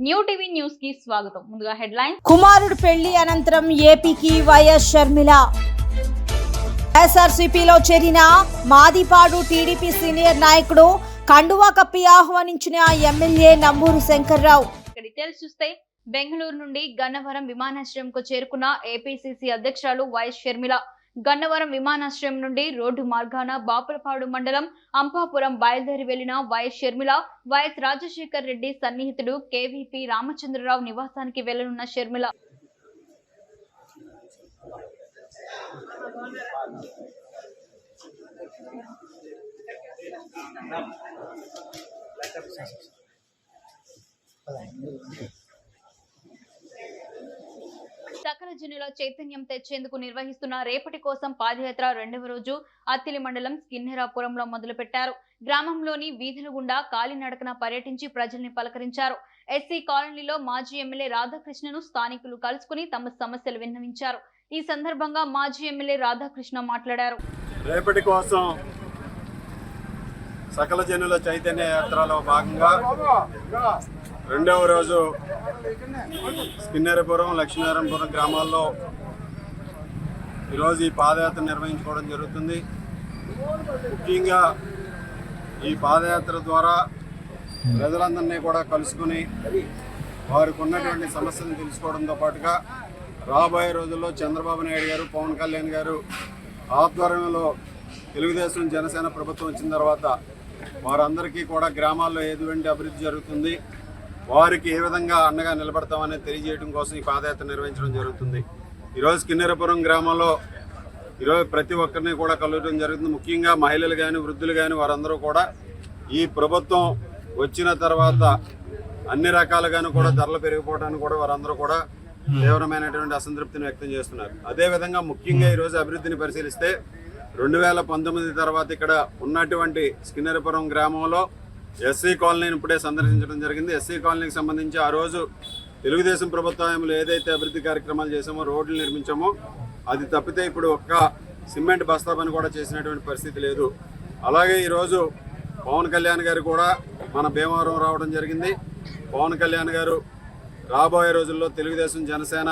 New TV news కి స్వాగతం. ముందుగా హెడ్లైన్స్. కుమారుడు పెళ్లి అనంతరం ఏపీకి వైఎస్ షర్మిల. ఎస్ఆర్సీపీలో చేరిన మాదిపాడు టీడీపీ సీనియర్ నాయకుడు కండువా కప్పి ఆహ్వానించిన ఎమ్మెల్యే నంబూరు శంకర్రావు. డీటెయిల్స్ చూస్తే బెంగళూరు నుండి గన్నవరం విమానాశ్రయంకు చేరుకున్న ఏపీసీసీ అధ్యక్షురాలు వైఎస్ షర్మిల గన్నవరం విమానాశ్రయం నుండి రోడ్డు మార్గాన బాపులపాడు మండలం అంపాపురం బయలుదేరి వెళ్లిన వైఎస్ షర్మిల వైఎస్ రాజశేఖర్ రెడ్డి సన్నిహితుడు కేవీపీ రామచంద్రరావు నివాసానికి వెళ్లనున్న షర్మిల సకల జనుల చైతన్యం తెచ్చేందుకు నిర్వహిస్తున్న రేపటి కోసం పాదయాత్ర రెండవ రోజు అత్తిలి మండలం స్కిన్నెరాపురంలో మొదలుపెట్టారు. గ్రామంలోని వీధుల గుండా కాలినడకన పర్యటించి ప్రజల్ని పలకరించారు. ఎస్సీ కాలనీలో మాజీ ఎమ్మెల్యే రాధాకృష్ణను స్థానికులు కలుసుకుని తమ సమస్యలు విన్నవించారు. ఈ సందర్భంగా మాజీ ఎమ్మెల్యే రాధాకృష్ణ మాట్లాడారు. రేపటి కోసం సకల జనుల చైతన్య యాత్రలో భాగంగా రెండవ రోజు స్కిన్నెరపురం లక్ష్మీనారాయణపురం గ్రామాల్లో ఈరోజు ఈ పాదయాత్ర నిర్వహించుకోవడం జరుగుతుంది. ముఖ్యంగా ఈ పాదయాత్ర ద్వారా ప్రజలందరినీ కూడా కలుసుకుని వారికి ఉన్నటువంటి సమస్యలను తెలుసుకోవడంతో పాటుగా రాబోయే రోజుల్లో చంద్రబాబు నాయుడు గారు, పవన్ కళ్యాణ్ గారు ఆధ్వర్యంలో తెలుగుదేశం జనసేన ప్రభుత్వం వచ్చిన తర్వాత వారందరికీ కూడా గ్రామాల్లో ఎటువంటి అభివృద్ధి జరుగుతుంది, వారికి ఏ విధంగా అండగా నిలబడతామనేది తెలియజేయడం కోసం ఈ పాదయాత్ర నిర్వహించడం జరుగుతుంది. ఈరోజు స్కిన్నెరపురం గ్రామంలో ఈరోజు ప్రతి ఒక్కరిని కూడా కలవడం జరుగుతుంది. ముఖ్యంగా మహిళలు కానీ వృద్ధులు కానీ వారందరూ కూడా ఈ ప్రభుత్వం వచ్చిన తర్వాత అన్ని రకాలుగాను కూడా ధరలు పెరిగిపోవడానికి కూడా వారందరూ కూడా తీవ్రమైనటువంటి అసంతృప్తిని వ్యక్తం చేస్తున్నారు. అదేవిధంగా ముఖ్యంగా ఈరోజు అభివృద్ధిని పరిశీలిస్తే 2019 తర్వాత ఇక్కడ ఉన్నటువంటి స్కిన్నెరపురం గ్రామంలో ఎస్సీ కాలనీని ఇప్పుడే సందర్శించడం జరిగింది. ఎస్సీ కాలనీకి సంబంధించి ఆ రోజు తెలుగుదేశం ప్రభుత్వంలో ఏదైతే అభివృద్ధి కార్యక్రమాలు చేసామో, రోడ్లు నిర్మించామో, అది తప్పితే ఇప్పుడు ఒక్క సిమెంట్ బస్తా పని కూడా చేసినటువంటి పరిస్థితి లేదు. అలాగే ఈరోజు పవన్ కళ్యాణ్ గారు కూడా మన భీమవరం రావడం జరిగింది. పవన్ కళ్యాణ్ గారు రాబోయే రోజుల్లో తెలుగుదేశం జనసేన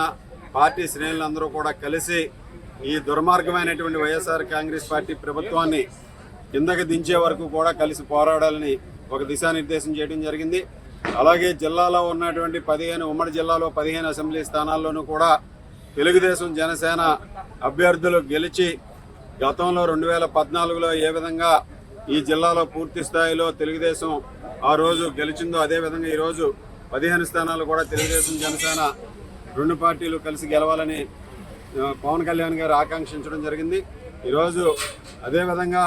పార్టీ శ్రేణులందరూ కూడా కలిసి ఈ దుర్మార్గమైనటువంటి వైఎస్ఆర్ కాంగ్రెస్ పార్టీ ప్రభుత్వాన్ని కిందకి దించే వరకు కూడా కలిసి పోరాడాలని ఒక దిశానిర్దేశం చేయడం జరిగింది. అలాగే జిల్లాలో ఉన్నటువంటి 15 ఉమ్మడి జిల్లాలో 15 అసెంబ్లీ స్థానాల్లోనూ కూడా తెలుగుదేశం జనసేన అభ్యర్థులు గెలిచి గతంలో 2014లో ఏ విధంగా ఈ జిల్లాలో పూర్తి స్థాయిలో తెలుగుదేశం ఆ రోజు గెలిచిందో అదేవిధంగా ఈరోజు 15 స్థానాలు కూడా తెలుగుదేశం జనసేన రెండు పార్టీలు కలిసి గెలవాలని పవన్ కళ్యాణ్ గారు ఆకాంక్షించడం జరిగింది. ఈరోజు అదేవిధంగా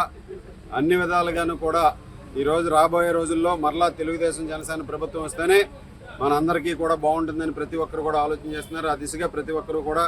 అన్ని విధాలుగాను కూడా ఈరోజు రాబోయే రోజుల్లో మరలా తెలుగుదేశం జనసేన ప్రభుత్వం వస్తేనే మనందరికీ కూడా బాగుంటుందని ప్రతి ఒక్కరు కూడా ఆలోచన చేస్తున్నారు. ఆ దిశగా ప్రతి ఒక్కరు కూడా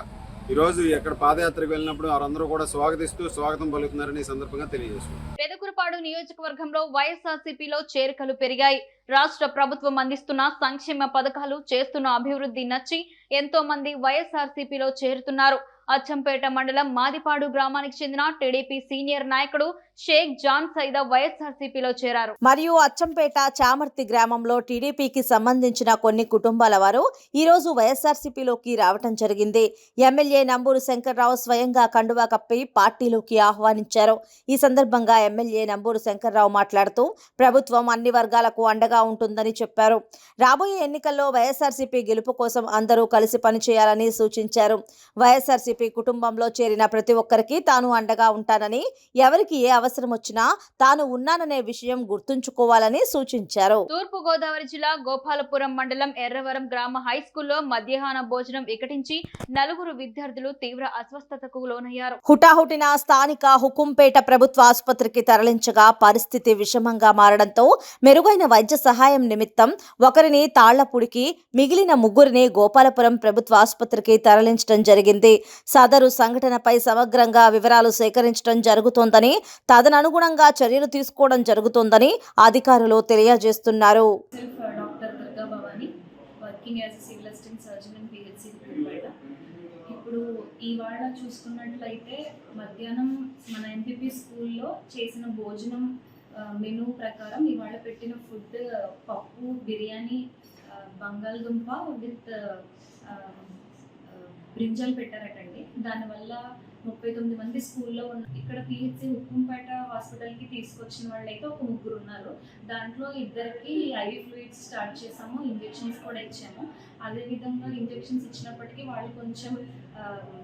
ఈరోజు ఎక్కడ పాదయాత్రకు వెళ్ళినప్పుడు వారందరూ కూడా స్వాగతిస్తూ స్వాగతం పలుకుతున్నారని ఈ సందర్భంగా తెలియజేస్తున్నారు. పెదకూరుపాడు నియోజకవర్గంలో వైఎస్ఆర్సీపీలో చేరికలు పెరిగాయి. రాష్ట్ర ప్రభుత్వం అందిస్తున్న సంక్షేమ పథకాలు, చేస్తున్న అభివృద్ధి నచ్చి ఎంతో మంది వైఎస్ఆర్సీపీలో చేరుతున్నారు. అచ్చంపేట మండలం మాదిపాడు గ్రామానికి చెందిన టీడీపీ సీనియర్ నాయకుడు షేక్ జాన్ సైదా వైఎస్ఆర్సీపీలో చేరారు. మరియు అచ్చంపేట చామర్తి గ్రామంలో టీడీపీకి సంబంధించిన కొన్ని కుటుంబాల వారు ఈ రోజు వైఎస్ఆర్సీపీలోకి రావటం జరిగింది. ఎమ్మెల్యే నంబూరు శంకర్రావు స్వయంగా కండువా కప్పి పార్టీలోకి ఆహ్వానించారు. ఈ సందర్భంగా ఎమ్మెల్యే నంబూరు శంకర్రావు మాట్లాడుతూ ప్రభుత్వం అన్ని వర్గాలకు అండగా ఉంటుందని చెప్పారు. రాబోయే ఎన్నికల్లో వైఎస్ఆర్సీపీ గెలుపు కోసం అందరూ కలిసి పనిచేయాలని సూచించారు. వైఎస్ఆర్సీపీ కుటుంబంలో చేరిన ప్రతి ఒక్కరికి తాను అండగా ఉంటానని, ఎవరికి ఏ అవసరం వచ్చినా తాను ఉన్నాననే విషయం గుర్తుంచుకోవాలని సూచించారు. తూర్పు గోదావరి జిల్లా గోపాలపురం మండలం ఎర్రవరం గ్రామ హై స్కూల్లో మధ్యాహ్న భోజనం వికటించి 4 విద్యార్థులు తీవ్ర అస్వస్థతకు లోనయ్యారు. హుటాహుటిన స్థానిక హుకుంపేట ప్రభుత్వ ఆసుపత్రికి తరలించగా పరిస్థితి విషమంగా మారడంతో మెరుగైన వైద్య సహాయం నిమిత్తం ఒకరిని తాళ్లపూడికి, మిగిలిన 3 గోపాలపురం ప్రభుత్వ ఆసుపత్రికి తరలించడం జరిగింది. సదరు సంఘటనపై సమగ్రంగా వివరాలు సేకరించడం జరుగుతోందని, తదనుగుణంగా చర్యలు తీసుకోవడం జరుగుతోందని అధికారులు తెలియజేస్తున్నారు. ఇప్పుడు ఇవాళ చూసుకున్నట్లయితే మధ్యాహ్నం మన ఎంపీపీ స్కూల్లో చేసిన భోజనం మెనూ ప్రకారం ఇవాళ పెట్టిన ఫుడ్ పప్పు, బిర్యానీ, బంగాళదుంప విత్ బ్రింజల్ పెట్టారటండి. దానివల్ల 39 మంది స్కూల్లో ఉన్న ఇక్కడ పిహెచ్సి హుక్కుంపేట హాస్పిటల్కి తీసుకొచ్చిన వాళ్ళు అయితే ఒక 3 ఉన్నారు. దాంట్లో 2కి ఐవి ఫ్లూయిడ్స్ స్టార్ట్ చేసాము, ఇంజెక్షన్స్ కూడా ఇచ్చాము. అదేవిధంగా ఇంజెక్షన్స్ ఇచ్చినప్పటికీ వాళ్ళు కొంచెం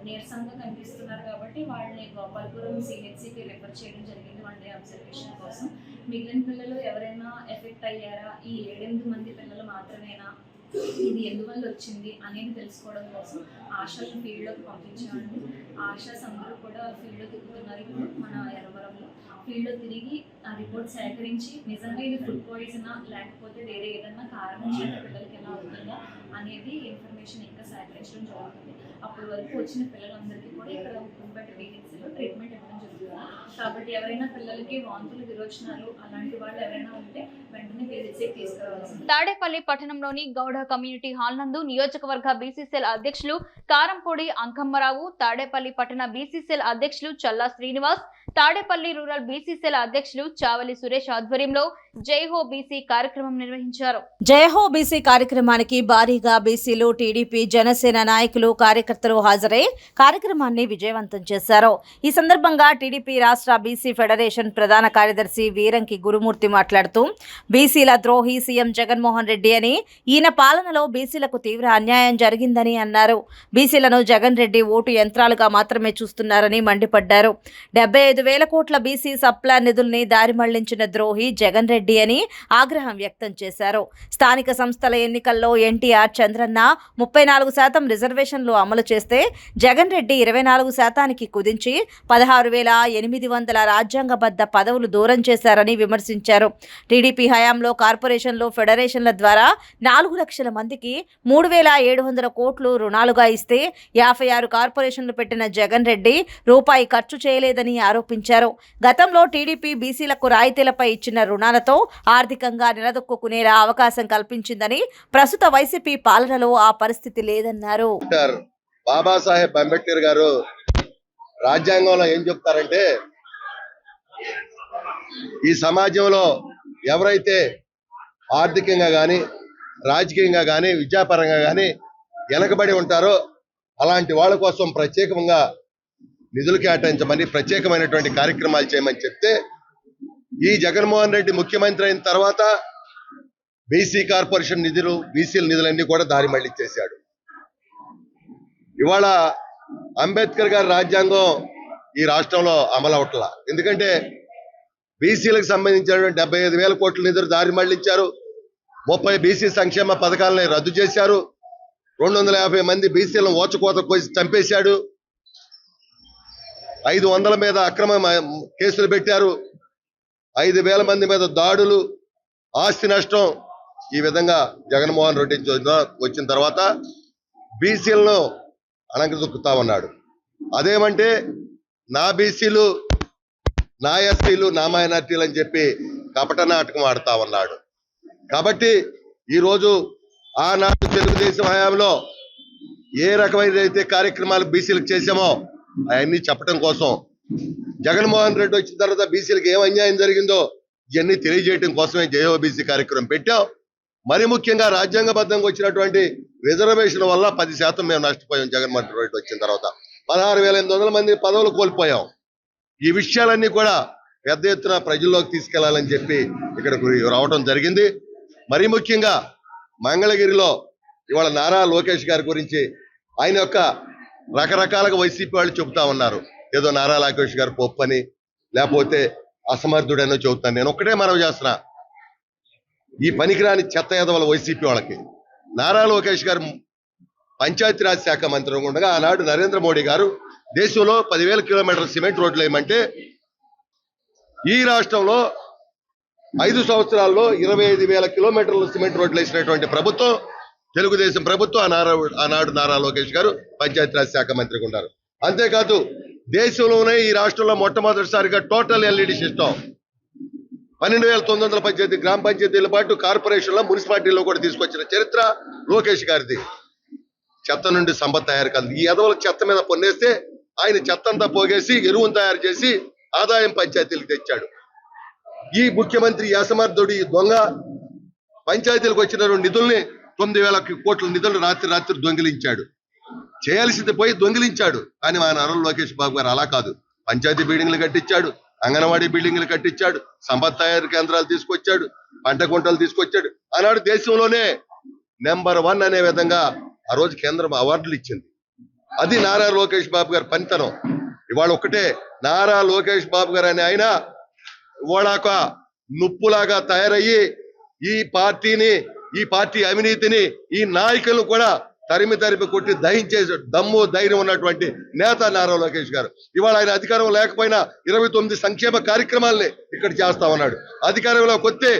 నీరసంగా కనిపిస్తున్నారు కాబట్టి వాళ్ళని గోపాలపురం సిహెచ్సికి రిఫర్ చేయడం జరిగింది 1 డే అబ్జర్వేషన్ కోసం. మిగిలిన పిల్లలు ఎవరైనా ఎఫెక్ట్ అయ్యారా, ఈ 7-8 మంది పిల్లలు మాత్రమేనా, ఇది ఎందువల్ల వచ్చింది అనేది తెలుసుకోవడం కోసం ఆశాలను ఫీల్డ్లోకి పంపించామండి. ఆశాస్ అందరూ కూడా ఫీల్డ్లో తిరుగుతున్నారు. ఇప్పుడు మన ఎర్రవరంలో ఫీల్డ్లో తిరిగి ఆ రిపోర్ట్ సేకరించి నిజంగా ఇది ఫుడ్ పాయిజనా లేకపోతే వేరే ఏదన్నా కారణం చేత పిల్లలకి ఎలా అవుతుందా అనేది ఇన్ఫర్మేషన్ ఇంకా సేకరించడం జరుగుతుంది. అప్పటి వరకు వచ్చిన పిల్లలందరికీ కూడా ఇక్కడ హుక్కుంపేట పిహెచ్సిలో ట్రీట్మెంట్ ఇవ్వడం జరుగుతుంది. కాబట్టి ఎవరైనా పిల్లలకి వాంతులు, విరోచనాలు అలాంటి వాళ్ళు ఎవరైనా ఉంటే వెంటనే పిహెచ్సికి తీసుకురావాల్సింది. తాడేపల్లి పట్టణంలోని గౌడ కమ్యూనిటీ హాల్ నందు నియోజకవర్గ బీసీసీఎల్ అధ్యక్షులు కారంపూడి అంకమ్మరావు, తాడేపల్లి పట్టణ బీసీసీఎల్ అధ్యక్షులు చల్లా శ్రీనివాస్, తాడేపల్లి రూరల్ బీసీసీఎల్ అధ్యక్షులు చావలి సురేష్ ఆధ్వర్యంలో జైహో బీసీ కార్యక్రమం నిర్వహించారు. జైహో బీసీ కార్యక్రమానికి భారీగా బీసీలు, టీడీపీ, జనసేన నాయకులు, కార్యకర్తలు హాజరై కార్యక్రమాన్ని విజయవంతం చేశారు. ఈ సందర్భంగా టీడీపీ రాష్ట్ర బీసీ ఫెడరేషన్ ప్రధాన కార్యదర్శి వీరంకి గురుమూర్తి మాట్లాడుతూ బీసీల ద్రోహి సీఎం జగన్మోహన్ రెడ్డి అని, ఈయన పాలనలో బీసీలకు తీవ్ర అన్యాయం జరిగిందని అన్నారు. బీసీలను జగన్ రెడ్డి ఓటు యంత్రాలుగా మాత్రమే చూస్తున్నారని మండిపడ్డారు. 75,000 కోట్ల బీసీ సప్లాన్ నిధుల్ని దారి మళ్లించిన ద్రోహి జగన్ రెడ్డి అని ఆగ్రహం వ్యక్తం చేశారు. స్థానిక సంస్థల ఎన్నికల్లో ఎన్టీఆర్, చంద్రన్న 34% రిజర్వేషన్లు అమలు చేస్తే జగన్ రెడ్డి 24% కుదించి 16,800 రాజ్యాంగబద్ధ పదవులు దూరం చేశారని విమర్శించారు. టీడీపీ హయాంలో కార్పొరేషన్లు, ఫెడరేషన్ల ద్వారా 4 లక్షల మందికి 3,700 కోట్లు రుణాలుగా ఇస్తే 56 కార్పొరేషన్లు పెట్టిన జగన్ రెడ్డి రూపాయి ఖర్చు చేయలేదని ఆరోపించారు. గతంలో టీడీపీ బీసీలకు రాయితీలపై ఇచ్చిన రుణాలతో ఆర్థికంగా నిలదొక్కునేలా అవకాశం కల్పించిందని, ప్రస్తుత వైసీపీ పాలనలో ఆ పరిస్థితి లేదన్నారు. బాబాసాహెబ్ అంబేద్కర్ గారు రాజ్యాంగంలో ఏం చెప్తారంటే, ఈ సమాజంలో ఎవరైతే ఆర్థికంగా కానీ, రాజకీయంగా కానీ, విద్యాపరంగా కానీ వెనకబడి ఉంటారో అలాంటి వాళ్ళ కోసం ప్రత్యేకంగా నిధులు కేటాయించమని, ప్రత్యేకమైనటువంటి కార్యక్రమాలు చేయమని చెప్తే, ఈ జగన్మోహన్ రెడ్డి ముఖ్యమంత్రి అయిన తర్వాత బీసీ కార్పొరేషన్ నిధులు, బీసీల నిధులన్నీ కూడా దారి మళ్లించేశాడు. ఇవాళ అంబేద్కర్ గారి రాజ్యాంగం ఈ రాష్ట్రంలో అమలవట్లా. ఎందుకంటే బీసీలకు సంబంధించినటువంటి 75,000 కోట్ల నిధులు దారి మళ్లించారు. 30 బీసీ సంక్షేమ పథకాలని రద్దు చేశారు. 250 మంది బీసీలను ఓచకోత కోసి చంపేశాడు. 500 మీద అక్రమ కేసులు పెట్టారు. 5,000 మంది మీద దాడులు, ఆస్తి నష్టం. ఈ విధంగా జగన్మోహన్ రెడ్డి వచ్చిన తర్వాత బీసీలను అణగదొక్కుతా ఉన్నాడు. అదేమంటే నా బీసీలు, నా ఎస్సీలు, నా మైనార్టీలు అని చెప్పి కపట నాటకం ఆడుతా ఉన్నాడు. కాబట్టి ఈరోజు ఆనాడు తెలుగుదేశం హయాంలో ఏ రకమైనదైతే కార్యక్రమాలు బీసీలకు చేశామో అవన్నీ చెప్పడం కోసం, జగన్మోహన్ రెడ్డి వచ్చిన తర్వాత బీసీలకు ఏం అన్యాయం జరిగిందో ఇవన్నీ తెలియజేయడం కోసమే జైహో బీసీ కార్యక్రమం పెట్టాం. మరి ముఖ్యంగా రాజ్యాంగబద్ధంగా వచ్చినటువంటి రిజర్వేషన్ వల్ల 10% మేము నష్టపోయాం. జగన్మోహన్ రెడ్డి వచ్చిన తర్వాత 16,800 మంది పదవులు కోల్పోయాం. ఈ విషయాలన్నీ కూడా పెద్ద ఎత్తున ప్రజల్లోకి తీసుకెళ్లాలని చెప్పి ఇక్కడికి రావడం జరిగింది. మరి ముఖ్యంగా మంగళగిరిలో ఇవాళ నారా లోకేష్ గారి గురించి ఆయన యొక్క రకరకాలుగా వైసీపీ వాళ్ళు చెబుతా ఉన్నారు. ఏదో నారా లోకేష్ గారు పొప్పని, లేకపోతే అసమర్థుడనో చెబుతాను. నేను ఒక్కటే మనవి చేస్తున్నా, ఈ పనికిరాని చెత్త ఎదవల వైసీపీ వాళ్ళకి నారా లోకేష్ గారు పంచాయతీరాజ్ శాఖ మంత్రి ఉండగా ఆనాడు నరేంద్ర మోడీ గారు దేశంలో 10,000 కిలోమీటర్ల సిమెంట్ రోడ్లు వేయమంటే ఈ రాష్ట్రంలో 5 సంవత్సరాల్లో 25,000 కిలోమీటర్ల సిమెంట్ రోడ్లు వేసినటువంటి ప్రభుత్వం తెలుగుదేశం ప్రభుత్వం. ఆనాడు నారా లోకేష్ గారు పంచాయతీరాజ్ శాఖ మంత్రిగా ఉన్నారు. అంతేకాదు దేశంలోనే ఈ రాష్ట్రంలో మొట్టమొదటిసారిగా టోటల్ ఎల్ఈడి సిస్టమ్ 12,918 గ్రామ పంచాయతీల పాటు కార్పొరేషన్లో, మున్సిపాలిటీలో కూడా తీసుకొచ్చిన చరిత్ర లోకేష్ గారిది. చెత్త నుండి సంపద తయారు కాదు. ఈ ఎదవల చెత్త మీద పొన్నేస్తే ఆయన చెత్త అంతా పోగేసి ఎరువును తయారు చేసి ఆదాయం పంచాయతీలకు తెచ్చాడు. ఈ ముఖ్యమంత్రి అసమర్థుడు, ఈ దొంగ పంచాయతీలకు వచ్చిన నిధుల్ని 9,000 కోట్ల నిధులు రాత్రి దొంగిలించాడు. చేయాల్సింది పోయి దొంగిలించాడు. కానీ మా నారా లోకేష్ బాబు గారు అలా కాదు. పంచాయతీ బిల్డింగ్లు కట్టించాడు, అంగన్వాడీ బిల్డింగ్లు కట్టించాడు, సంపత్ తయారీ కేంద్రాలు తీసుకొచ్చాడు, పంట గుంటలు తీసుకొచ్చాడు. ఆనాడు దేశంలోనే నెంబర్ 1 అనే విధంగా ఆ రోజు కేంద్రం అవార్డులు ఇచ్చింది. అది నారా లోకేష్ బాబు గారి పనితనం. ఇవాళ ఒకటే, నారా లోకేష్ బాబు గారు అనే ఆయన ఇవాళ ఒక నుప్పులాగా తయారయ్యి ఈ పార్టీ అవినీతిని, ఈ నాయకులను కూడా తరిమి కొట్టి దహించే దమ్ము ధైర్యం ఉన్నటువంటి నేత నారా లోకేష్ గారు. ఇవాళ ఆయన అధికారం లేకపోయినా 29 సంక్షేమ కార్యక్రమాలని ఇక్కడ చేస్తా ఉన్నాడు. అధికారంలోకి వస్తే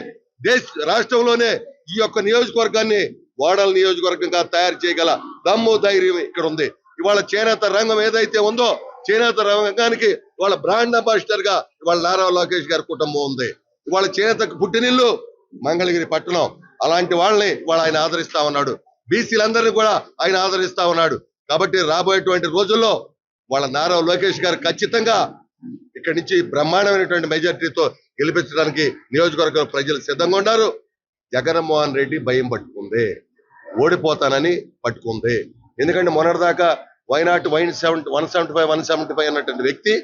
రాష్ట్రంలోనే ఈ యొక్క నియోజకవర్గాన్ని మోడల్ నియోజకవర్గంగా తయారు చేయగల దమ్ము ధైర్యం ఇక్కడ ఉంది. ఇవాళ చేనేత రంగం ఏదైతే ఉందో, చేనేత రంగానికి ఇవాళ బ్రాండ్ అంబాసిడర్ గా ఇవాళ నారా లోకేష్ గారి కుటుంబం ఉంది. ఇవాళ చేనేతకు పుట్టినిల్లు మంగళగిరి పట్టణం. అలాంటి వాళ్ళని ఇవాళ ఆయన ఆదరిస్తా ఉన్నాడు. బీసీలందరినీ కూడా ఆయన ఆదరిస్తా ఉన్నాడు. కాబట్టి రాబోయేటువంటి రోజుల్లో వాళ్ళ నారా లోకేష్ గారు ఖచ్చితంగా ఇక్కడి నుంచి బ్రహ్మాండమైనటువంటి మెజార్టీతో గెలిపించడానికి నియోజకవర్గ ప్రజలు సిద్ధంగా ఉన్నారు. జగన్మోహన్ రెడ్డి భయం పట్టుకుంది, ఓడిపోతానని పట్టుకుంది. ఎందుకంటే మొన్నటిదాకా వైనాట్ 175 అన్నటువంటి వ్యక్తి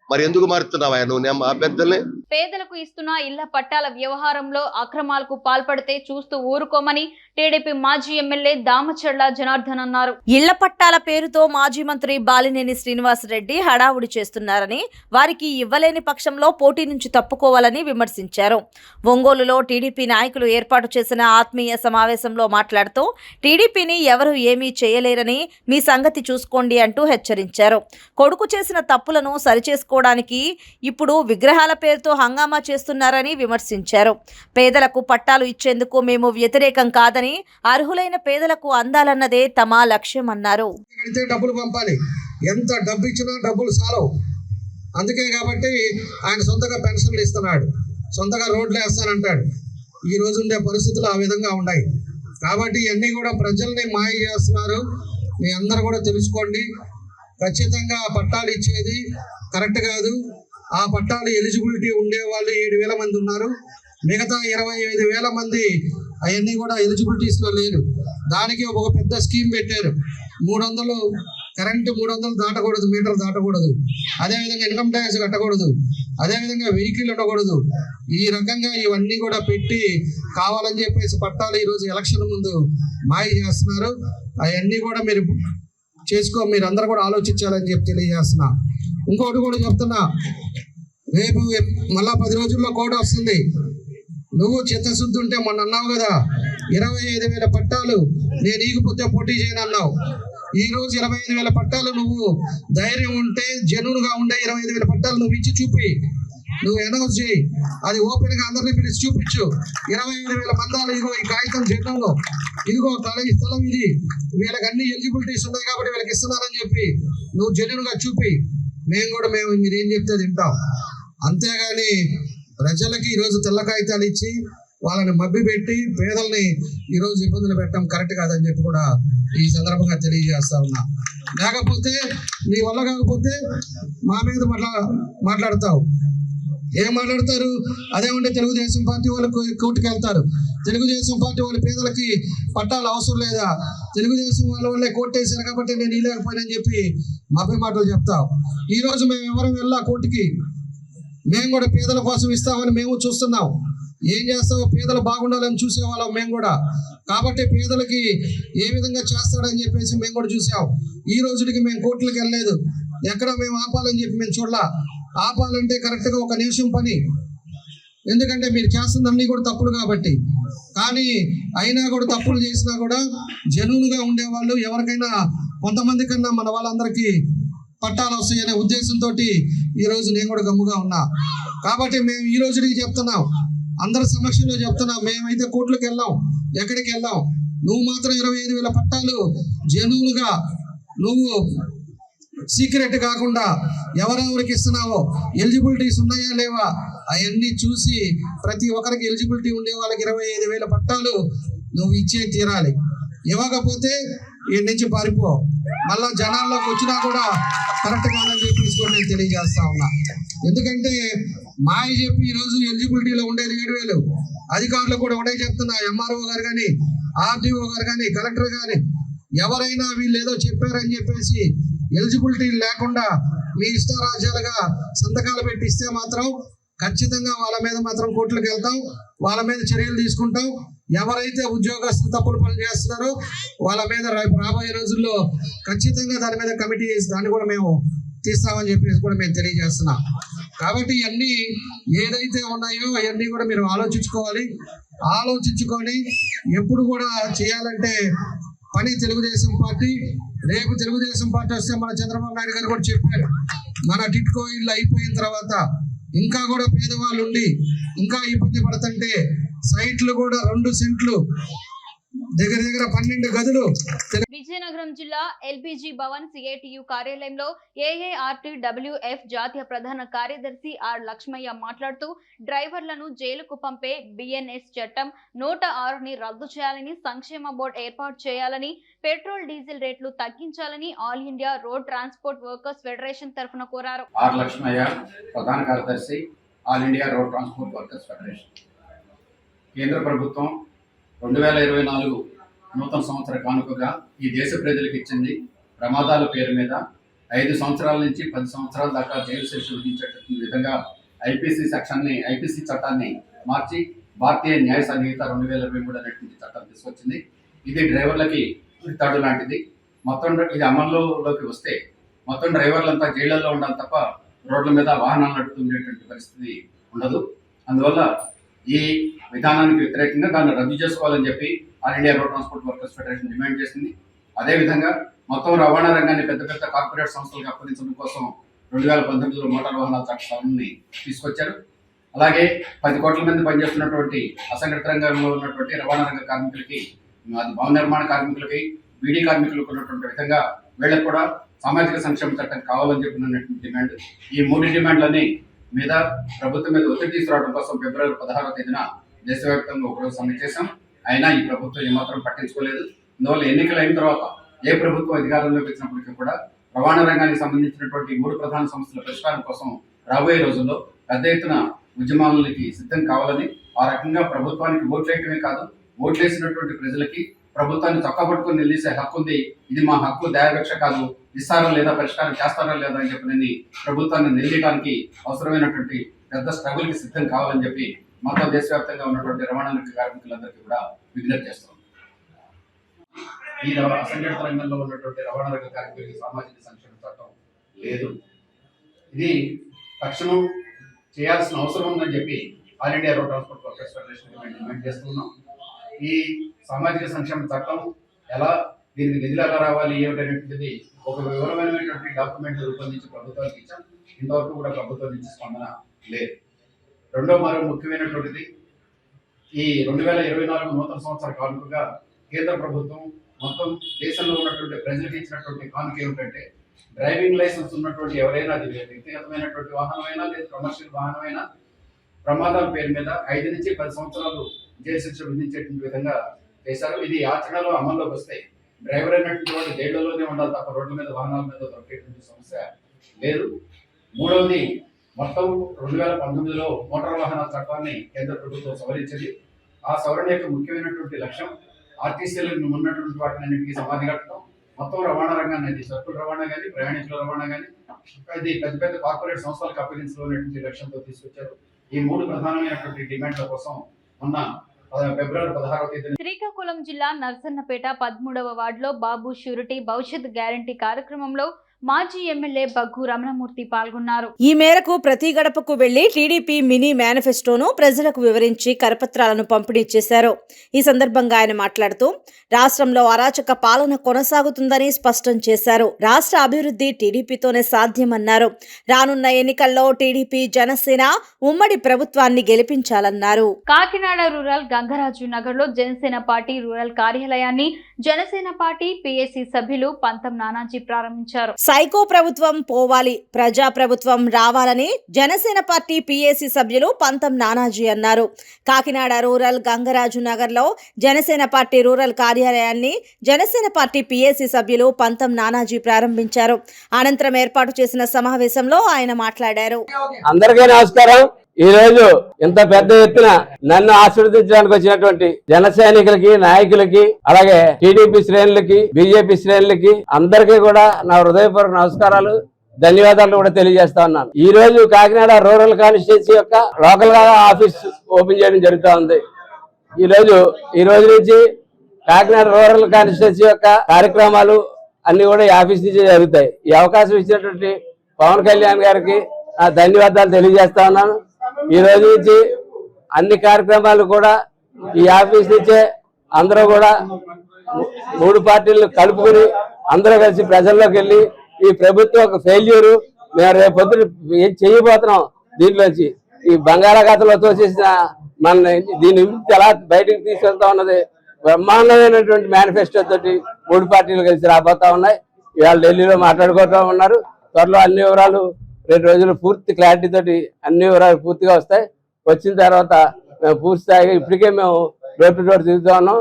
మరి ఎందుకు మారుతున్నావా నువ్వు అభ్యర్థుల్ని? పేదలకు ఇస్తున్న ఇళ్ల పట్టాల వ్యవహారంలో అక్రమాలకు పాల్పడితే చూస్తూ ఊరుకోమని టీడీపీ మాజీ ఎమ్మెల్యే దామచర్ల జనార్దన్ అన్నారు. ఇళ్ల పట్టాల పేరుతో మాజీ మంత్రి బాలినేని శ్రీనివాసరెడ్డి హడావుడి చేస్తున్నారని, వారికి ఇవ్వలేని పక్షంలో పోటీ నుంచి తప్పుకోవాలని విమర్శించారు. ఒంగోలులో టీడీపీ నాయకులు ఏర్పాటు చేసిన ఆత్మీయ సమావేశంలో మాట్లాడుతూ టీడీపీని ఎవరు ఏమీ చేయలేరని, మీ సంగతి చూసుకోండి అంటూ హెచ్చరించారు. కొడుకు చేసిన తప్పులను సరిచేసుకోవడానికి ఇప్పుడు విగ్రహాల పేరుతో హంగామా చేస్తున్నారని విమర్శించారు. పేదలకు పట్టాలు ఇచ్చేందుకు మేము వ్యతిరేకం కాదని, అర్హులైన పేదలకు అందాలన్నదే తమ లక్ష్యమన్నారు. డబ్బులు పంపాలి, ఎంత డబ్బు ఇచ్చినా డబ్బులు సాలవు. అందుకే కాబట్టి ఆయన సొంతగా పెన్షన్లు ఇస్తున్నాడు, సొంతగా రోడ్లు వేస్తానంటాడు. ఈ రోజు ఉండే పరిస్థితులు ఆ విధంగా ఉన్నాయి. కాబట్టి ఇవన్నీ కూడా ప్రజల్ని మాయ చేస్తున్నారు. మీ అందరూ కూడా తెలుసుకోండి. ఖచ్చితంగా పట్టాలు ఇచ్చేది కరెక్ట్ కాదు. ఆ పట్టాలు ఎలిజిబిలిటీ ఉండేవాళ్ళు 7,000 మంది ఉన్నారు. మిగతా 25,000 మంది అవన్నీ కూడా ఎలిజిబిలిటీస్లో లేరు. దానికి ఒక పెద్ద స్కీమ్ పెట్టారు. 300 కరెంటు 300 దాటకూడదు, మీటర్లు దాటకూడదు. అదేవిధంగా ఇన్కమ్ ట్యాక్స్ కట్టకూడదు, అదేవిధంగా వెహికల్ ఉండకూడదు. ఈ రకంగా ఇవన్నీ కూడా పెట్టి కావాలని చెప్పేసి పట్టాలు ఈరోజు ఎలక్షన్ ముందు మాయ చేస్తున్నారు. అవన్నీ కూడా మీరు అందరూ కూడా ఆలోచించాలని చెప్పి తెలియజేస్తున్నా. ఇంకోటి కూడా చెప్తున్నా, రేపు మళ్ళా 10 రోజుల్లో కోడ్ వస్తుంది. నువ్వు చిత్తశుద్ధి ఉంటే మొన్న అన్నావు కదా 25,000 పట్టాలు నేను ఈగిపోతే పోటీ చేయను అన్నావు. ఈ రోజు 25,000 పట్టాలు నువ్వు ధైర్యం ఉంటే జెన్యూన్గా ఉండే 25,000 పట్టాలు నువ్వు ఇచ్చి చూపి, నువ్వు అనౌన్స్ చేయి. అది ఓపెన్ గా అందరినీ పిలిచి చూపించు. 25,000 మందాలు ఇదిగో ఈ కాగితం చేయడంలో, ఇదిగో స్థలం ఇది, వీళ్ళకి అన్ని ఎలిజిబిలిటీస్ ఉన్నాయి కాబట్టి వీళ్ళకి ఇస్తున్నారని చెప్పి నువ్వు జెన్యూన్ గా చూపి, మేము మీరేం చెప్తే తింటాం. అంతేగాని ప్రజలకి ఈరోజు తెల్ల కాగితాలు ఇచ్చి వాళ్ళని మభ్య పెట్టి పేదల్ని ఈరోజు ఇబ్బందులు పెట్టడం కరెక్ట్ కాదని చెప్పి కూడా ఈ సందర్భంగా తెలియజేస్తా ఉన్నా. లేకపోతే నీ వల్ల కాకపోతే మా మీద మాట్లాడతావు. ఏం మాట్లాడతారు? అదేమంటే తెలుగుదేశం పార్టీ వాళ్ళు కోర్టుకు వెళ్తారు. తెలుగుదేశం పార్టీ వాళ్ళు పేదలకి పట్టాలు అవసరం లేదా, తెలుగుదేశం వాళ్ళే కోర్టు వేశారు కాబట్టి నేను ఇవ్వలేకపోయినని చెప్పి మభ్య మాటలు చెప్తావు. ఈరోజు మేము ఎవరం వెళ్ళా కోర్టుకి, మేము కూడా పేదల కోసం ఇస్తామని మేము చూస్తున్నాం. ఏం చేస్తావో పేదలు బాగుండాలని చూసేవాళ్ళం మేము కూడా. కాబట్టి పేదలకి ఏ విధంగా చేస్తాడని చెప్పేసి మేము కూడా చూసాం. ఈ రోజుకి మేము కోర్టులకు వెళ్ళలేదు, ఎక్కడ మేము ఆపాలని చెప్పి మేము చూడలా. ఆపాలంటే కరెక్ట్గా ఒక నిమిషం పని, ఎందుకంటే మీరు చేస్తుందన్నీ కూడా తప్పులు కాబట్టి. కానీ అయినా కూడా తప్పులు చేసినా కూడా జెన్యూన్గా ఉండేవాళ్ళు ఎవరికైనా కొంతమంది కన్నా మన వాళ్ళందరికీ పట్టాలు వస్తాయనే ఉద్దేశంతో ఈరోజు నేను కూడా గమ్ముగా ఉన్నా. కాబట్టి మేము ఈ రోజుకి చెప్తున్నాం, అందరి సమక్షంలో చెప్తున్నాం, మేమైతే కోర్టులకు వెళ్ళాం, ఎక్కడికి వెళ్ళాం. నువ్వు మాత్రం 25,000 పట్టాలు జెన్యూన్గా నువ్వు సీక్రెట్ కాకుండా ఎవరెవరికి ఇస్తున్నావో ఎలిజిబిలిటీస్ ఉన్నాయా లేవా అవన్నీ చూసి ప్రతి ఒక్కరికి ఎలిజిబిలిటీ ఉండే వాళ్ళకి 25,000 పట్టాలు నువ్వు ఇచ్చే తీరాలి. ఇవ్వకపోతే ఈ నుంచి పారిపో. మళ్ళా జనాల్లోకి వచ్చినా కూడా కరెక్ట్ కాదని చెప్పి చెప్పేసి కూడా నేను తెలియజేస్తా ఉన్నా. ఎందుకంటే మాయ చెప్పి ఈరోజు ఎలిజిబిలిటీలో ఉండేది 7,000 అధికారులు కూడా ఒకటే చెప్తున్నా, ఎంఆర్ఓ గారు కానీ, ఆర్డీఓ గారు కానీ, కలెక్టర్ గారు ఎవరైనా వీళ్ళు ఏదో చెప్పారని చెప్పేసి ఎలిజిబిలిటీ లేకుండా మీ ఇష్టారాజ్యాలుగా సంతకాలు పెట్టిస్తే మాత్రం ఖచ్చితంగా వాళ్ళ మీద మాత్రం కోర్టులకు వెళ్తాం, వాళ్ళ మీద చర్యలు తీసుకుంటాం. ఎవరైతే ఉద్యోగస్తులు తప్పులు పనులు చేస్తున్నారో వాళ్ళ మీద రాబోయే రోజుల్లో ఖచ్చితంగా దాని మీద కమిటీ వేసి దాన్ని కూడా మేము తీస్తామని చెప్పేసి కూడా మేము తెలియజేస్తున్నాం. కాబట్టి ఇవన్నీ ఏదైతే ఉన్నాయో అవన్నీ కూడా మీరు ఆలోచించుకొని ఎప్పుడు కూడా చేయాలంటే పని తెలుగుదేశం పార్టీ. రేపు తెలుగుదేశం పార్టీ వస్తే మన చంద్రబాబు నాయుడు గారు కూడా చెప్పారు, మన టిట్కో ఇల్లు అయిపోయిన తర్వాత ఇంకా కూడా పేదవాళ్ళు ఉండి ఇంకా ఇబ్బంది పడుతుంటే సైట్లు కూడా 2 సెంట్లు దగ్గర 12 గదులు. విజయనగరం జిల్లా ఎల్బీజీ భవన్ సిఐటియు కార్యాలయంలో ఏఏఆర్టీడబ్ల్యూఎఫ్ జాతీయ ప్రధాన కార్యదర్శి ఆర్ లక్ష్మయ్య మాట్లాడుతూ డ్రైవర్లను జైలుకు పంపే బిఎన్ఎస్ చట్టం 106ని రద్దు చేయాలని, సంక్షేమ బోర్డు ఏర్పాటు చేయాలని, పెట్రోల్ డీజిల్ రేట్లు తగ్గించాలని all India road transport workers federation తరఫున కోరారు. ఆర్ లక్ష్మయ్య, ప్రధాన కార్యదర్శి, all India road transport workers federation. కేంద్ర ప్రభుత్వం 2024 నూతన సంవత్సర కానుకగా ఈ దేశ ప్రజలకు ఇచ్చింది ప్రమాదాల పేరు మీద 5 సంవత్సరాల నుంచి 10 సంవత్సరాల దాకా జైలు శిక్ష విధించే విధంగా ఐపీసీ చట్టాన్ని మార్చి భారతీయ న్యాయ సంహిత 2023 అనేటువంటి చట్టం తీసుకొచ్చింది. ఇది డ్రైవర్లకి తాడు లాంటిది. మొత్తం ఇది అమల్లోకి వస్తే మొత్తం డ్రైవర్లంతా జైళ్లలో ఉండాలి తప్ప రోడ్ల మీద వాహనాలు నడుపుతుండేటువంటి పరిస్థితి ఉండదు. అందువల్ల ఈ విధానానికి వ్యతిరేకంగా దాన్ని రద్దు చేసుకోవాలని చెప్పి all India road transport workers federation demand చేసింది. అదేవిధంగా మొత్తం రవాణా రంగాన్ని పెద్ద పెద్ద కార్పొరేట్ సంస్థలకు అప్పగించడం కోసం 2019లో మోటార్ వాహనాల చట్ట సవరణని తీసుకొచ్చారు. అలాగే 10 కోట్ల మంది పనిచేస్తున్నటువంటి అసంఘటిత రంగంలో ఉన్నటువంటి రవాణా రంగ కార్మికులకి, అది భవన నిర్మాణ కార్మికులకి, బీడీ కార్మికులకు ఉన్నటువంటి విధంగా వీళ్ళకి కూడా సామాజిక సంక్షేమ చట్టం కావాలని చెప్పినటువంటి డిమాండ్. ఈ 3 డిమాండ్లని మీద ప్రభుత్వం మీద ఒత్తిడి తీసుకురావడం కోసం ఫిబ్రవరి 16వ తేదీన దేశవ్యాప్తంగా ఒకరోజు సమ్మె చేశాం. అయినా ఈ ప్రభుత్వం ఏమాత్రం పట్టించుకోలేదు. అందువల్ల ఎన్నికలు అయిన తర్వాత ఏ ప్రభుత్వం అధికారంలోకి వచ్చినప్పటికీ కూడా రవాణా రంగానికి సంబంధించినటువంటి 3 ప్రధాన సమస్యల పరిష్కారం కోసం రాబోయే రోజుల్లో పెద్ద ఎత్తున ఉద్యమాలకి సిద్ధం కావాలని, ఆ రకంగా ప్రభుత్వానికి ఓట్లేయటమే కాదు, ఓట్లేసినటువంటి ప్రజలకి ప్రభుత్వాన్ని చక్కబట్టుకుని నిలిచే హక్కు ఉంది. ఇది మా హక్కు, దయాభిక్ష కాదు, ఇస్తారా లేదా, పరిష్కారం చేస్తారా లేదా అని చెప్పి ప్రభుత్వాన్ని నిలయడానికి అవసరమైనటువంటి పెద్ద స్ట్రగుల్కి సిద్ధం కావాలని చెప్పి మొత్తం దేశవ్యాప్తంగా ఉన్నటువంటి రవాణా రంగ కార్మికులందరికీ కూడా విజ్ఞప్తి చేస్తున్నాం. ఈ అసంఘటిత రంగంలో ఉన్నటువంటి రవాణా రంగ కార్మికులకి సామాజిక సంక్షేమ చట్టం లేదు. ఇది తక్షణం చేయాల్సిన అవసరం ఉందని చెప్పి all India road transport workers federation demand చేస్తున్నాం. ఈ సామాజిక సంక్షేమ చట్టం దీనికి నిధులు ఎలా రావాలి ఏమిటనేటువంటిది ఒక వివరమైనటువంటి డాక్యుమెంట్ రూపొందించి ప్రభుత్వానికి ఇచ్చాం. ఇంతవరకు కూడా ప్రభుత్వం నుంచి స్పందన లేదు. మరో ముఖ్యమైనటువంటిది, ఈ 2024 నూతన సంవత్సర కానుకగా కేంద్ర ప్రభుత్వం మొత్తం దేశంలో ఉన్నటువంటి ప్రజలకు ఇచ్చినటువంటి కానుక ఏమిటంటే, డ్రైవింగ్ లైసెన్స్ ఉన్నటువంటి ఎవరైనా, అది వ్యక్తిగతమైనటువంటి వాహనమైనా లేదా కమర్షియల్ వాహనమైనా, ప్రమాదాల పేరు మీద 5 నుంచి 10 సంవత్సరాలు జైలు శిక్ష విధించేటువంటి విధంగా చేశారు. ఇది ఆచరణలో అమల్లోకి వస్తాయి. డ్రైవర్ అయినటువంటి వాళ్ళు జైళ్లలోనే ఉండాలి తప్ప రోడ్ల మీద వాహనాల మీద దొరికేటువంటి సమస్య లేదు. మూడవది, మొత్తం 2019లో మోటార్ వాహనాల చట్టాన్ని కేంద్ర ప్రభుత్వం సవరించింది. ఆ సవరణ యొక్క ముఖ్యమైనటువంటి లక్ష్యం ఆర్టీసీలకు ఉన్నటువంటి వాటినన్నింటికి సమాధి కట్టడం, మొత్తం రవాణా రంగాన్ని, అది సరుకుల రవాణా కానీ, ప్రయాణికుల రవాణా కానీ, ఇది పెద్ద పెద్ద కార్పొరేట్ సంస్థలకు అప్పగించడం లక్ష్యంతో తీసుకొచ్చారు. ఈ 3 ప్రధానమైనటువంటి డిమాండ్ల కోసం మొన్న ఫిబ్రవరి 16వ తేదీన శ్రీకాకుళం జిల్లా నర్సన్నపేట 13వ వార్డులో బాబు షూరిటీ భవిష్యత్ గ్యారంటీ కార్యక్రమంలో మాజీ ఎమ్మెల్యే బగ్గు రమణమూర్తి పాల్గొన్నారు. ఈ మేరకు ప్రతి గడపకు వెళ్లి టీడీపీ మినీ మేనిఫెస్టోను ప్రజలకు వివరించి కరపత్రాలను పంపిణీ చేశారు. ఈ సందర్భంగా ఆయన మాట్లాడుతూ రాష్ట్రంలో అరాచక పాలన కొనసాగుతుందని స్పష్టం చేశారు. రాష్ట్ర అభివృద్ధి టీడీపీతోనే సాధ్యమన్నారు. రానున్న ఎన్నికల్లో టీడీపీ, జనసేన ఉమ్మడి ప్రభుత్వాన్ని గెలిపించాలన్నారు. కాకినాడ రూరల్ గంగరాజు నగర్ లో జనసేన పార్టీ రూరల్ కార్యాలయాన్ని జనసేన పార్టీ పిఎస్సి సభ్యులు పంతం నానాజీ ప్రారంభించారు. సైకో ప్రభుత్వం పోవాలి, ప్రజా ప్రభుత్వం రావాలని జనసేన పార్టీ పీఏసీ సభ్యులు పంతం నానాజీ అన్నారు. కాకినాడ రూరల్ గంగరాజు నగర్లో జనసేన పార్టీ రూరల్ కార్యాలయాన్ని జనసేన పార్టీ పీఏసీ సభ్యులు పంతం నానాజీ ప్రారంభించారు. అనంతరం ఏర్పాటు చేసిన సమావేశంలో ఆయన మాట్లాడారు. అందరికీ నమస్కారం. ఈ రోజు ఇంత పెద్ద ఎత్తున నన్ను ఆశీర్వదించడానికి వచ్చినటువంటి జన సైనికులకి, నాయకులకి, అలాగే టీడీపీ శ్రేణులకి, బీజేపీ శ్రేణులకి అందరికీ కూడా నా హృదయపూర్వక నమస్కారాలు, ధన్యవాదాలు కూడా తెలియజేస్తా ఉన్నాను. ఈ రోజు కాకినాడ రూరల్ కాన్స్టిట్యున్సీ యొక్క లోకల్ గా ఆఫీస్ ఓపెన్ చేయడం జరుగుతూ ఉంది. ఈ రోజు నుంచి కాకినాడ రూరల్ కాన్స్టిట్యున్సీ యొక్క కార్యక్రమాలు అన్ని కూడా ఈ ఆఫీస్ నుంచి జరుగుతాయి. ఈ అవకాశం ఇచ్చినటువంటి పవన్ కళ్యాణ్ గారికి నా ధన్యవాదాలు తెలియజేస్తా ఉన్నాను. ఈ రోజు నుంచి అన్ని కార్యక్రమాలు కూడా ఈ ఆఫీస్ నుంచే అందరూ కూడా 3 పార్టీలను కలుపుకుని అందరూ కలిసి ప్రజల్లోకి వెళ్ళి ఈ ప్రభుత్వం ఒక ఫెయిల్యూరు, మేము రేపు పొద్దున ఏం చేయబోతున్నాం, దీంట్లోంచి ఈ బంగాళాఖాతంలో తోసేసిన మన దీని ఎలా బయటకు తీసుకెళ్తా ఉన్నది బ్రహ్మాండమైనటువంటి మేనిఫెస్టో తోటి 3 పార్టీలు కలిసి రాబోతా ఉన్నాయి. ఇవాళ ఢిల్లీలో మాట్లాడుకుంటూ ఉన్నారు. త్వరలో అన్ని వివరాలు 2 రోజులు పూర్తి క్లారిటీ తోటి అన్ని వివరాలు పూర్తిగా వస్తాయి. వచ్చిన తర్వాత మేము పూర్తి స్థాయిగా ఇప్పటికే మేము డోర్ టు డోర్ తిరుగుతూ ఉన్నాం.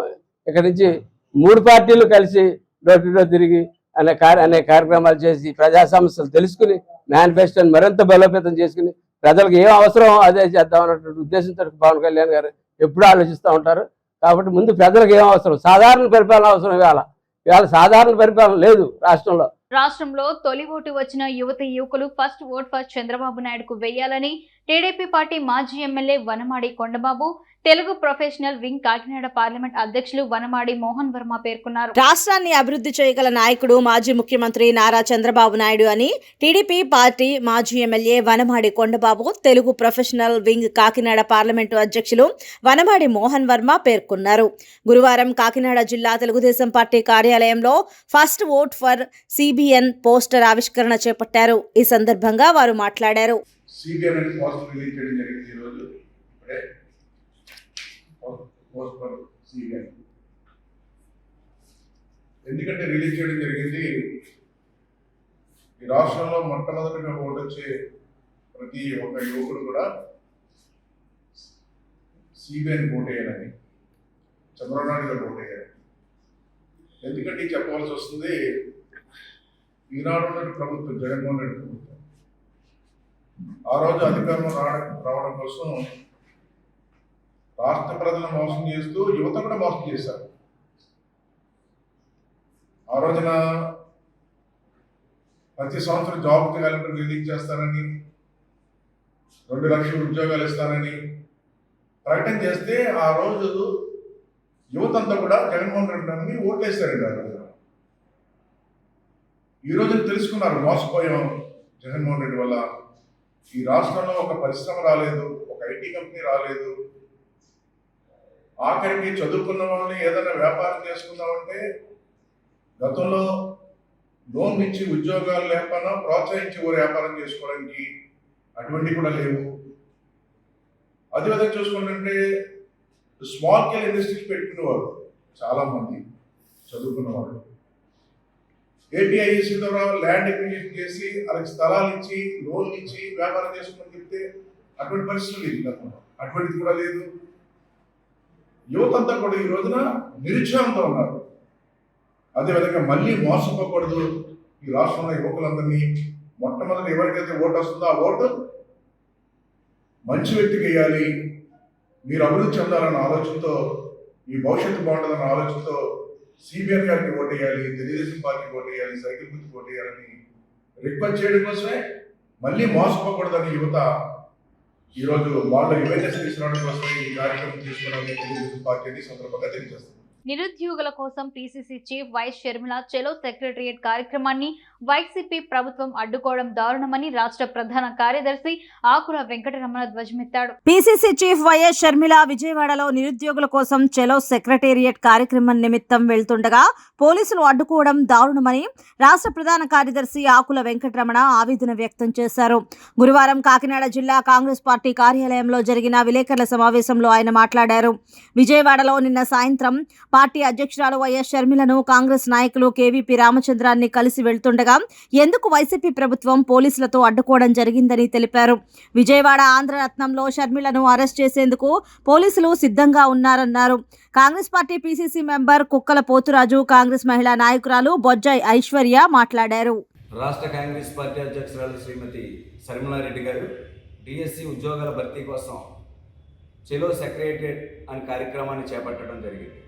ఇక్కడి నుంచి 3 పార్టీలు కలిసి డోర్ టు డోర్ తిరిగి అనేక కార్యక్రమాలు చేసి ప్రజా సమస్యలు తెలుసుకుని మేనిఫెస్టోని మరింత బలోపేతం చేసుకుని ప్రజలకు ఏం అవసరం అదే చేద్దాం అన్నటువంటి ఉద్దేశంతో పవన్ కళ్యాణ్ గారు ఎప్పుడూ ఆలోచిస్తూ ఉంటారు. కాబట్టి ముందు ప్రజలకు ఏం అవసరం, సాధారణ పరిపాలన అవసరం. ఇవాళ సాధారణ పరిపాలన లేదు రాష్ట్రంలో తొలి ఓటు వచ్చిన యువకులు ఫస్ట్ ఓట్ ఫర్ చంద్రబాబు నాయుడుకు వేయాలని టీడీపీ పార్టీ మాజీ MLA Vanamadi Kondababu, Telugu professional wing Kakinada parliament అధ్యక్షులు వనమాడి మోహన్ వర్మ పేర్కొన్నారు. రాష్ట్రాన్ని అభివృద్ధి చేయగల నాయకుడు మాజీ ముఖ్యమంత్రి నారా చంద్రబాబు నాయుడు అని టీడీపీ పార్టీ మాజీ MLA Vanamadi Kondababu, Telugu professional wing Kakinada parliament అధ్యక్షులు వనమాడి మోహన్ వర్మ పేర్కొన్నారు. గురువారం కాకినాడ జిల్లా తెలుగుదేశం పార్టీ కార్యాలయంలో first vote for CBN poster ఆవిష్కరణ చేపట్టారు. ఈ సందర్భంగా వారు మాట్లాడారు. ఎందుకంటే రిలీజ్ చేయడం జరిగింది, ఈ రాష్ట్రంలో మొట్టమొదటిగా ఓటు వచ్చే ప్రతి ఒక్క యువకుడు కూడా సిబిఎన్ ఓట్ వేయాలని, చంద్రబాబు నాయుడు గారు ఓట్ వేయాలి. ఎందుకంటే చెప్పవలసి వస్తుంది, ఈనాడు ప్రభుత్వం, జగన్మోహన్ రెడ్డి ప్రభుత్వం ఆ రోజు అధికారంలో రావడం కోసం రాష్ట్ర ప్రజలను మోసం చేస్తూ యువత కూడా మోసం చేశారు. ఆ రోజున ప్రతి సంవత్సరం జాబ్ క్యాలెండర్ రిలీజ్ చేస్తానని, 2 లక్షల ఉద్యోగాలు ఇస్తానని ప్రకటన చేస్తే ఆ రోజు యువతంతా కూడా జగన్మోహన్ రెడ్డిని ఓట్లేస్తారండి. ఆ రోజున ఈ రోజున తెలుసుకున్నారు, మోసపోయాం జగన్మోహన్ రెడ్డి వల్ల. ఈ రాష్ట్రంలో ఒక పరిశ్రమ రాలేదు, ఒక ఐటీ కంపెనీ రాలేదు. ఆఖరికి చదువుకున్న వాళ్ళని ఏదైనా వ్యాపారం చేసుకుందామంటే గతంలో లోన్ ఇచ్చి ఉద్యోగాలు లేకపోయినా ప్రోత్సహించి వ్యాపారం చేసుకోవడానికి అటువంటివి కూడా లేవు. అదేవిధంగా చూసుకుంటే స్మాల్ స్కేల్ ఇండస్ట్రీస్ పెట్టుకునేవారు చాలామంది చదువుకున్న వాళ్ళు. ఏపీఐఎస్సీ ద్వారా ల్యాండ్ ఎక్విజిషన్ చేసి వాళ్ళకి స్థలాలు ఇచ్చి లోన్లు ఇచ్చి వ్యాపారం చేసుకోమని చెప్తే అటువంటి పరిస్థితులు లేదు గతంలో, అటువంటిది కూడా లేదు. యువతంతా కూడా ఈ రోజున నిరుత్సాహంతో ఉన్నారు. అదేవిధంగా మళ్ళీ మోసపోకూడదు, ఈ రాష్ట్రంలో యువకులందరినీ మొట్టమొదటి ఎవరికైతే ఓటు వస్తుందో ఆ ఓటు మంచి వ్యక్తికి వేయాలి, మీరు అభివృద్ధి చెందాలన్న ఆలోచనతో, మీ భవిష్యత్తు బాగుంటుందన్న ఆలోచనతో సిబిఎన్ గారికి ఓటు వేయాలి, తెలుగుదేశం పార్టీకి ఓటు వేయాలి, సైకిల్ గుర్తుకు ఓటు వేయాలని రిక్వెస్ట్ చేయడం కోసమే మళ్ళీ మోసపోకూడదని యువత ఈరోజు వాళ్ళ అవేర్నెస్ తీసుకురావడం కోసమే ఈ కార్యక్రమం తీసుకోవడానికి తెలుగుదేశం పార్టీ సందర్భంగా తెలియజేస్తుంది. నిరుద్యోగుల కోసం పీసీసీ చీఫ్ వైఎస్ షర్మిల చెలో సెక్రటరియట్ కార్యక్రమాన్ని వైసీపీ ప్రభుత్వం అడ్డుకోవడం దారుణమని రాష్ట్ర ప్రధాన కార్యదర్శి ఆకుల వెంకటరమణ ధ్వజమెత్తాడు. పీసీసీ చీఫ్ వైఎస్ షర్మిల విజయవాడలో నిరుద్యోగుల కోసం చెలో సెక్రటేరియట్ కార్యక్రమం నిమిత్తం వెళ్తుండగా పోలీసులు అడ్డుకోవడం దారుణమని రాష్ట్ర ప్రధాన కార్యదర్శి ఆకుల వెంకటరమణ ఆవేదన వ్యక్తం చేశారు. గురువారం కాకినాడ జిల్లా కాంగ్రెస్ పార్టీ కార్యాలయంలో జరిగిన విలేకరుల సమావేశంలో ఆయన మాట్లాడారు. విజయవాడలో నిన్న సాయంత్రం పార్టీ అధ్యక్షురాలు వైఎస్ షర్మిలను కాంగ్రెస్ నాయకులు కేవీపీ రామచంద్రాన్ని కలిసి వెళ్తుండగా ఉండగా ఎందుకు వైసీపీ ప్రభుత్వం పోలీసులతో అడ్డుకోవడం జరిగిందని తెలిపారు. విజయవాడ ఆంధ్రరత్నంలో షర్మిలను అరెస్ట్ చేసేందుకు పోలీసులు సిద్ధంగా ఉన్నారన్నారు. కాంగ్రెస్ పార్టీ పీసీసీ మెంబర్ కుక్కల పోతురాజు, కాంగ్రెస్ మహిళా నాయకురాలు బొజ్జాయి ఐశ్వర్య మాట్లాడారు. రాష్ట్ర కాంగ్రెస్ పార్టీ అధ్యక్షురాలు శ్రీమతి శర్మిలారెడ్డి గారు డిఎస్సి ఉద్యోగాల భర్తీ కోసం చెలో సెక్రటరియట్ అనే కార్యక్రమాన్ని చేపట్టడం జరిగింది.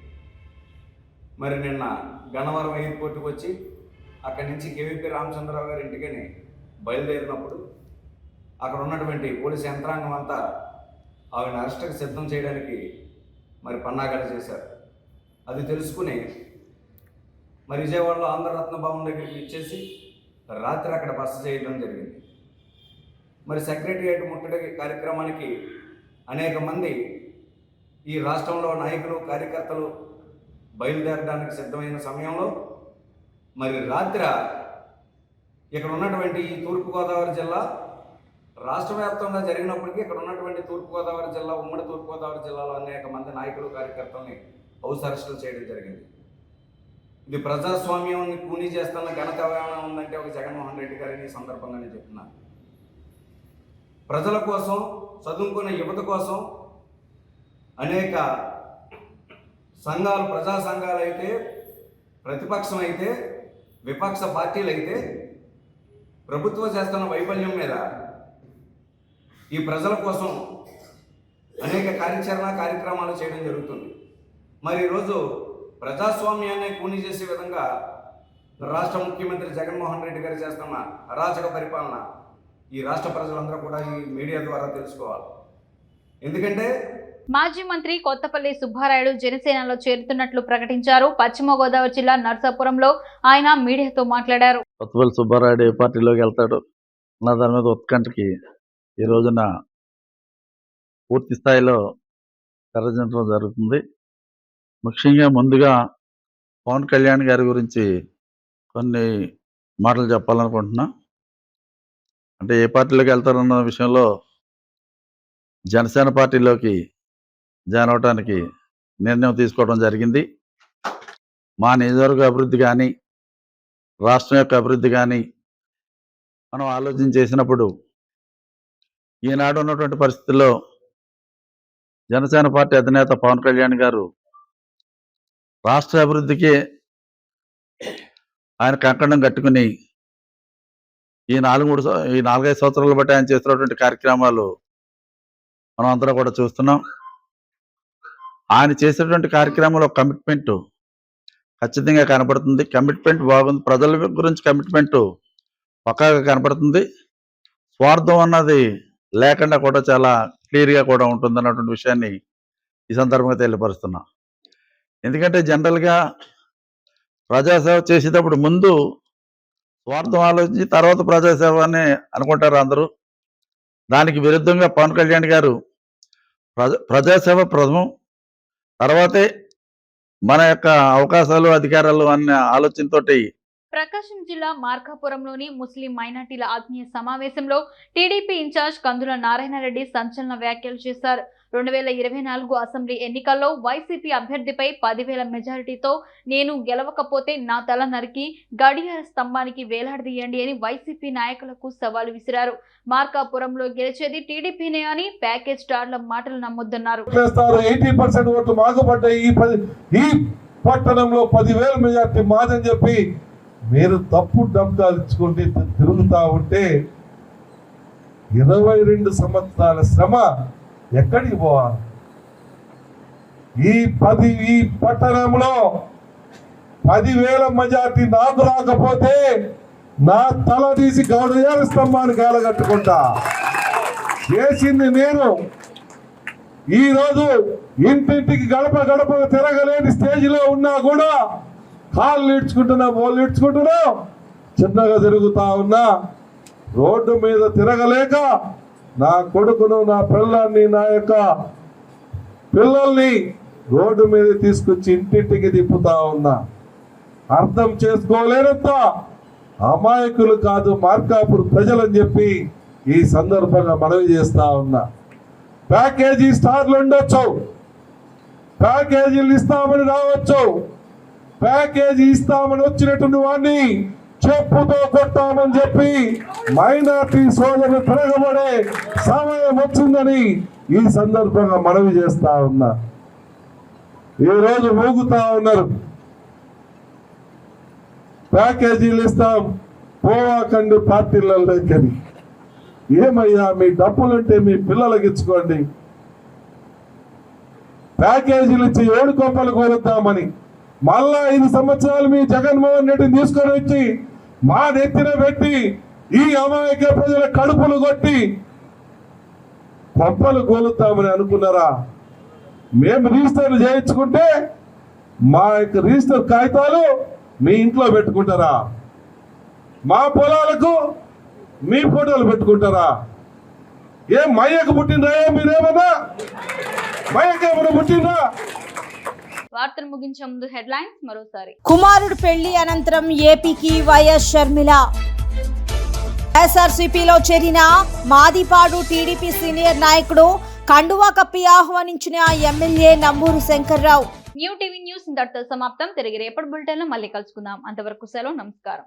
మరి నిన్న గన్నవరం ఎయిర్పోర్ట్కి వచ్చి అక్కడి నుంచి కేవీపీ రామచంద్రరావు గారి ఇంటికని బయలుదేరినప్పుడు అక్కడ ఉన్నటువంటి పోలీసు యంత్రాంగం అంతా ఆవిడ అరెస్ట్కి సిద్ధం చేయడానికి మరి పన్నాగాలు చేశారు. అది తెలుసుకుని మరి విజయవాడలో ఆంధ్రరత్న భవన్ దగ్గరికి ఇచ్చేసి రాత్రి అక్కడ బస చేయడం జరిగింది. మరి సెక్రటరియట్ ముట్టడి కార్యక్రమానికి అనేక మంది ఈ రాష్ట్రంలో నాయకులు, కార్యకర్తలు బయలుదేరడానికి సిద్ధమైన సమయంలో మరి రాత్రి ఇక్కడ ఉన్నటువంటి ఈ తూర్పుగోదావరి జిల్లా రాష్ట్ర వ్యాప్తంగా జరిగినప్పటికీ ఇక్కడ ఉన్నటువంటి తూర్పుగోదావరి జిల్లా, ఉమ్మడి తూర్పుగోదావరి జిల్లాలో అనేక మంది నాయకులు, కార్యకర్తల్ని హౌస్ అరెస్టులు చేయడం జరిగింది. ఇది ప్రజాస్వామ్యాన్ని కూనీ చేస్తున్న ఘనత ఏమైనా ఉందంటే ఒక జగన్మోహన్ రెడ్డి గారిని ఈ సందర్భంగా నేను చెప్తున్నాను. ప్రజల కోసం, చదువుకున్న యువత కోసం అనేక సంఘాలు, ప్రజా సంఘాలు అయితే, ప్రతిపక్షం అయితే, విపక్ష పార్టీలు అయితే ప్రభుత్వం చేస్తున్న వైఫల్యం మీద ఈ ప్రజల కోసం అనేక కార్యక్రమాలు చేయడం జరుగుతుంది. మరి ఈరోజు ప్రజాస్వామ్యాన్ని కూని చేసే విధంగా రాష్ట్ర ముఖ్యమంత్రి జగన్మోహన్ రెడ్డి గారు చేస్తున్న అరాచక పరిపాలన ఈ రాష్ట్ర ప్రజలందరూ కూడా ఈ మీడియా ద్వారా తెలుసుకోవాలి. ఎందుకంటే మాజీ మంత్రి కొత్తపల్లి సుబ్బారాయుడు జనసేనలో చేరుతున్నట్లు ప్రకటించారు. పశ్చిమ గోదావరి జిల్లా నర్సాపురంలో ఆయన మీడియాతో మాట్లాడారు. కొత్తపల్లి సుబ్బారాయుడు ఏ పార్టీలోకి వెళ్తాడు నా దాని మీద ఉత్కంఠకి ఈ రోజున పూర్తి స్థాయిలో తెరదించడం జరుగుతుంది. ముఖ్యంగా ముందుగా పవన్ కళ్యాణ్ గారి గురించి కొన్ని మాటలు చెప్పాలనుకుంటున్నా. అంటే ఏ పార్టీలోకి వెళ్తారన్న విషయంలో జనసేన పార్టీలోకి జాయిన్ అవడానికి నిర్ణయం తీసుకోవడం జరిగింది. మా నియోజకవర్గ అభివృద్ధి కానీ, రాష్ట్రం యొక్క అభివృద్ధి కానీ మనం ఆలోచన చేసినప్పుడు ఈనాడు ఉన్నటువంటి పరిస్థితుల్లో జనసేన పార్టీ అధినేత పవన్ కళ్యాణ్ గారు రాష్ట్ర అభివృద్ధికి ఆయన కంకణం కట్టుకుని ఈ 4-5 సంవత్సరాలు బట్టి ఆయన చేస్తున్నటువంటి కార్యక్రమాలు మనం అందరూ కూడా చూస్తున్నాం. ఆయన చేసేటువంటి కార్యక్రమంలో కమిట్మెంట్ ఖచ్చితంగా కనపడుతుంది. కమిట్మెంట్ బాగుంది. ప్రజల గురించి కమిట్మెంట్ పక్కాగా కనపడుతుంది. స్వార్థం అన్నది లేకుండా కూడా చాలా క్లియర్గా కూడా ఉంటుంది అన్నటువంటి విషయాన్ని ఈ సందర్భంగా తెలియపరుస్తున్నా. ఎందుకంటే జనరల్గా ప్రజాసేవ చేసేటప్పుడు ముందు స్వార్థం ఆలోచించి తర్వాత ప్రజాసేవ అని అనుకుంటారు అందరూ. దానికి విరుద్ధంగా పవన్ కళ్యాణ్ గారు ప్రజాసేవ ప్రథమం, తర్వాతే మన యొక్క అవకాశాలు, అధికారాలు అన్న ఆలోచనతోటి. ప్రకాశం జిల్లా మార్కాపురంలోని ముస్లిం మైనార్టీల ఆత్మీయ సమావేశంలో టీడీపీ ఇన్ఛార్జ్ కందుల నారాయణరెడ్డి సంచలన వ్యాఖ్యలు చేశారు. 2024 అసెంబ్లీ ఎన్నికల్లో వైసీపీ అభ్యర్థిపై 10,000 మెజారిటీతో నేను గెలవకపోతే నా తల నరికి గడియార స్తంభానికి వేలాడదీయండి అని వైసీపీ నాయకులకు సవాలు విసిరారు. మార్కాపురంలో గెలిచేది టీడీపీనే అని ప్యాకేజ్ స్టార్ల మాటలు నమ్మొద్దన్నారు. 80% ఓట్లు మాకు పడ్డాయి. ఈ పట్టణంలో 10,000 మెజారిటీ మాదని చెప్పి మీరు తప్పు డబ్బాలు ఇచ్చుకుంటే తిరుగుతా ఉంటే 22 సంవత్సరాల శ్రమ ఎక్కడికి పోవాలి? ఈ పట్టణంలో 10,000 మెజార్టీ నాకు రాకపోతే నా తల తీసి గౌరవ స్తంభానికి కాలగట్టుకుంటా. చేసింది నేను. ఈరోజు ఇంటింటికి గడప గడప తిరగలేని స్టేజ్లో ఉన్నా కూడా కాళ్ళు ఈడ్చుకుంటున్నా, బోళ్ళు ఈడ్చుకుంటున్నా, చిన్నగా తిరుగుతా ఉన్నా. రోడ్డు మీద తిరగలేక నా కొడుకును, నా పిల్లల్ని, నా యొక్క పిల్లల్ని రోడ్డు మీద తీసుకొచ్చి ఇంటింటికి తిప్పుతా ఉన్నా. అర్థం చేసుకోలేనంత అమాయకులు కాదు మార్కాపురం ప్రజలని చెప్పి ఈ సందర్భంగా మనవి చేస్తా ఉన్నా. ప్యాకేజీ స్టార్లు ఉండొచ్చు, ప్యాకేజీలు ఇస్తామని రావచ్చు, ప్యాకేజీ ఇస్తామని వచ్చినటువంటి వాడిని చెప్పుతో కొట్టామని చెప్పి మైనార్టీ సోదరులు తిరగబడే సమయం వచ్చిందని ఈ సందర్భంగా మనవి చేస్తా ఉన్నా. ఈరోజు ఊగుతా ఉన్నారు, ప్యాకేజీలు ఇస్తాం పోవాకండి పార్టీలకి. ఏమయ్యా, మీ డబ్బులుంటే మీ పిల్లలకి ఇచ్చుకోండి. ప్యాకేజీలు ఇచ్చి 7 కోపలు కోరుద్దామని మళ్ళా 5 సంవత్సరాలు మీ జగన్మోహన్ రెడ్డిని తీసుకొని వచ్చి మా నెత్తిన పెట్టి ఈ అమాయక ప్రజల కడుపులు కొట్టి పంపలు కోలుద్దామని అనుకున్నారా? మేము రిజిస్టర్లు చేయించుకుంటే మా యొక్క రిజిస్టర్ కాగితాలు మీ ఇంట్లో పెట్టుకుంటారా? మా పొలాలకు మీ ఫోటోలు పెట్టుకుంటారా? ఏం మయ్యకు పుట్టినరా? మీరేమన్నా మయ్యకేమన్నా పుట్టినరా? వార్తలు ముగించే ముందు హెడ్లైన్స్ మరోసారి. కుమారుడు పెళ్లి అనంతరం ఏపీకి వైఎస్ షర్మిల. వైఎస్ఆర్సీపీలో చేరిన మాదిపాడు టీడీపీ సీనియర్ నాయకుడు కండువా కప్పి ఆహ్వానించిన MLA Namburu Shankar Rao. New TV news ఇంతటితో సమాప్తం. తిరిగి రేపటి బులెటిన్లో మళ్ళీ కలుసుకుందాం. అంతవరకు సెలవు, నమస్కారం.